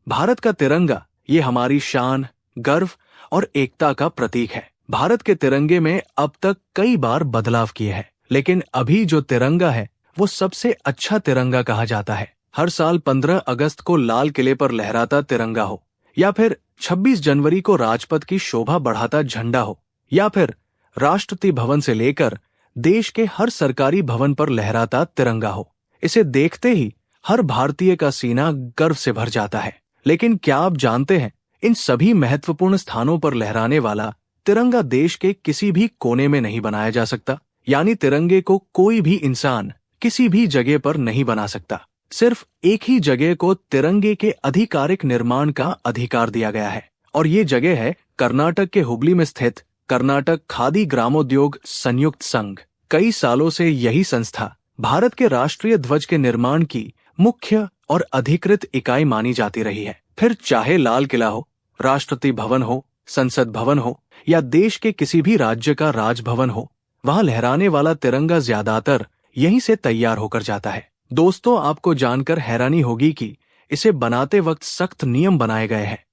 भारत का तिरंगा ये हमारी शान, गर्व और एकता का प्रतीक है। भारत के तिरंगे में अब तक कई बार बदलाव किए हैं, लेकिन अभी जो तिरंगा है वो सबसे अच्छा तिरंगा कहा जाता है। हर साल 15 अगस्त को लाल किले पर लहराता तिरंगा हो, या फिर 26 जनवरी को राजपथ की शोभा बढ़ाता झंडा हो, या फिर राष्ट्रपति भवन से लेकर देश के हर सरकारी भवन पर लहराता तिरंगा हो, इसे देखते ही हर भारतीय का सीना गर्व से भर जाता है। लेकिन क्या आप जानते हैं, इन सभी महत्वपूर्ण स्थानों पर लहराने वाला तिरंगा देश के किसी भी कोने में नहीं बनाया जा सकता। यानी तिरंगे को कोई भी इंसान किसी भी जगह पर नहीं बना सकता। सिर्फ एक ही जगह को तिरंगे के आधिकारिक निर्माण का अधिकार दिया गया है, और ये जगह है कर्नाटक के हुबली में स्थित कर्नाटक खादी ग्रामोद्योग संयुक्त संघ। कई सालों से यही संस्था भारत के राष्ट्रीय ध्वज के निर्माण की मुख्य और अधिकृत इकाई मानी जाती रही है। फिर चाहे लाल किला हो, राष्ट्रपति भवन हो, संसद भवन हो या देश के किसी भी राज्य का राजभवन हो, वहां लहराने वाला तिरंगा ज्यादातर यहीं से तैयार होकर जाता है। दोस्तों, आपको जानकर हैरानी होगी कि इसे बनाते वक्त सख्त नियम बनाए गए हैं।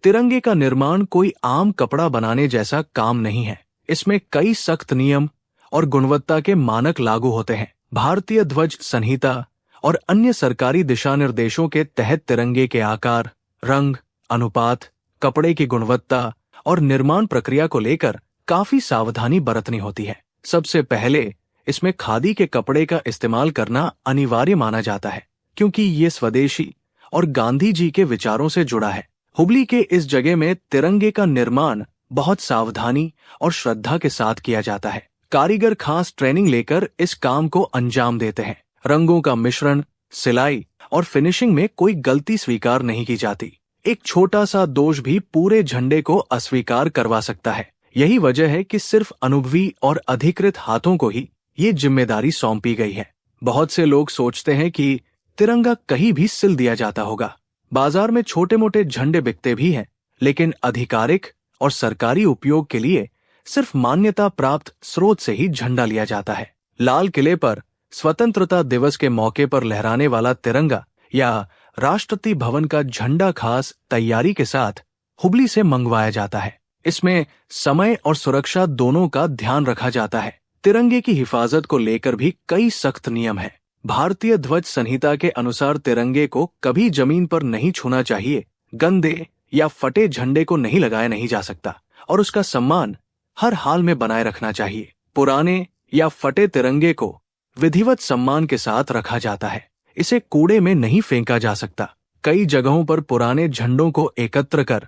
तिरंगे का निर्माण कोई आम कपड़ा बनाने जैसा काम नहीं है। इसमें कई सख्त नियम और गुणवत्ता के मानक लागू होते हैं। भारतीय ध्वज संहिता और अन्य सरकारी दिशा निर्देशों के तहत तिरंगे के आकार, रंग, अनुपात, कपड़े की गुणवत्ता और निर्माण प्रक्रिया को लेकर काफी सावधानी बरतनी होती है। सबसे पहले इसमें खादी के कपड़े का इस्तेमाल करना अनिवार्य माना जाता है, क्योंकि ये स्वदेशी और गांधी जी के विचारों से जुड़ा है। हुबली के इस जगह में तिरंगे का निर्माण बहुत सावधानी और श्रद्धा के साथ किया जाता है। कारीगर खास ट्रेनिंग लेकर इस काम को अंजाम देते हैं। रंगों का मिश्रण, सिलाई और फिनिशिंग में कोई गलती स्वीकार नहीं की जाती। एक छोटा सा दोष भी पूरे झंडे को अस्वीकार करवा सकता है। यही वजह है कि सिर्फ अनुभवी और अधिकृत हाथों को ही ये जिम्मेदारी सौंपी गई है। बहुत से लोग सोचते हैं कि तिरंगा कहीं भी सिल दिया जाता होगा। बाजार में छोटे मोटे झंडे बिकते भी हैं, लेकिन आधिकारिक और सरकारी उपयोग के लिए सिर्फ मान्यता प्राप्त स्रोत से ही झंडा लिया जाता है। लाल किले पर स्वतंत्रता दिवस के मौके पर लहराने वाला तिरंगा या राष्ट्रपति भवन का झंडा खास तैयारी के साथ हुबली से मंगवाया जाता है। इसमें समय और सुरक्षा दोनों का ध्यान रखा जाता है। तिरंगे की हिफाजत को लेकर भी कई सख्त नियम हैं। भारतीय ध्वज संहिता के अनुसार तिरंगे को कभी जमीन पर नहीं छूना चाहिए, गंदे या फटे झंडे को नहीं लगाया नहीं जा सकता और उसका सम्मान हर हाल में बनाए रखना चाहिए। पुराने या फटे तिरंगे को विधिवत सम्मान के साथ रखा जाता है। इसे कूड़े में नहीं फेंका जा सकता। कई जगहों पर पुराने झंडों को एकत्र कर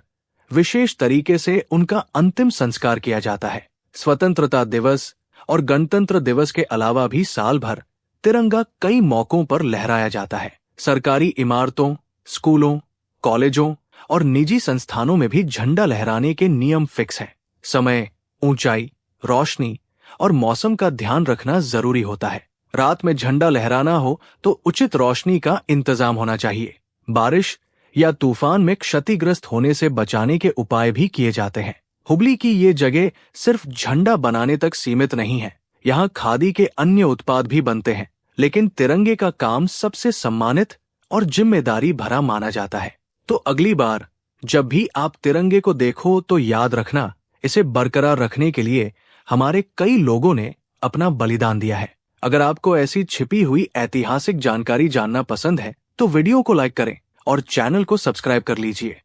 विशेष तरीके से उनका अंतिम संस्कार किया जाता है। स्वतंत्रता दिवस और गणतंत्र दिवस के अलावा भी साल भर तिरंगा कई मौकों पर लहराया जाता है। सरकारी इमारतों, स्कूलों, कॉलेजों और निजी संस्थानों में भी झंडा लहराने के नियम फिक्स हैं। समय, ऊंचाई, रोशनी और मौसम का ध्यान रखना जरूरी होता है। रात में झंडा लहराना हो तो उचित रोशनी का इंतजाम होना चाहिए। बारिश या तूफान में क्षतिग्रस्त होने से बचाने के उपाय भी किए जाते हैं। हुबली की ये जगह सिर्फ झंडा बनाने तक सीमित नहीं है। यहाँ खादी के अन्य उत्पाद भी बनते हैं, लेकिन तिरंगे का काम सबसे सम्मानित और जिम्मेदारी भरा माना जाता है। तो अगली बार जब भी आप तिरंगे को देखो तो याद रखना, इसे बरकरार रखने के लिए हमारे कई लोगों ने अपना बलिदान दिया है। अगर आपको ऐसी छिपी हुई ऐतिहासिक जानकारी जानना पसंद है तो वीडियो को लाइक करें और चैनल को सब्सक्राइब कर लीजिए।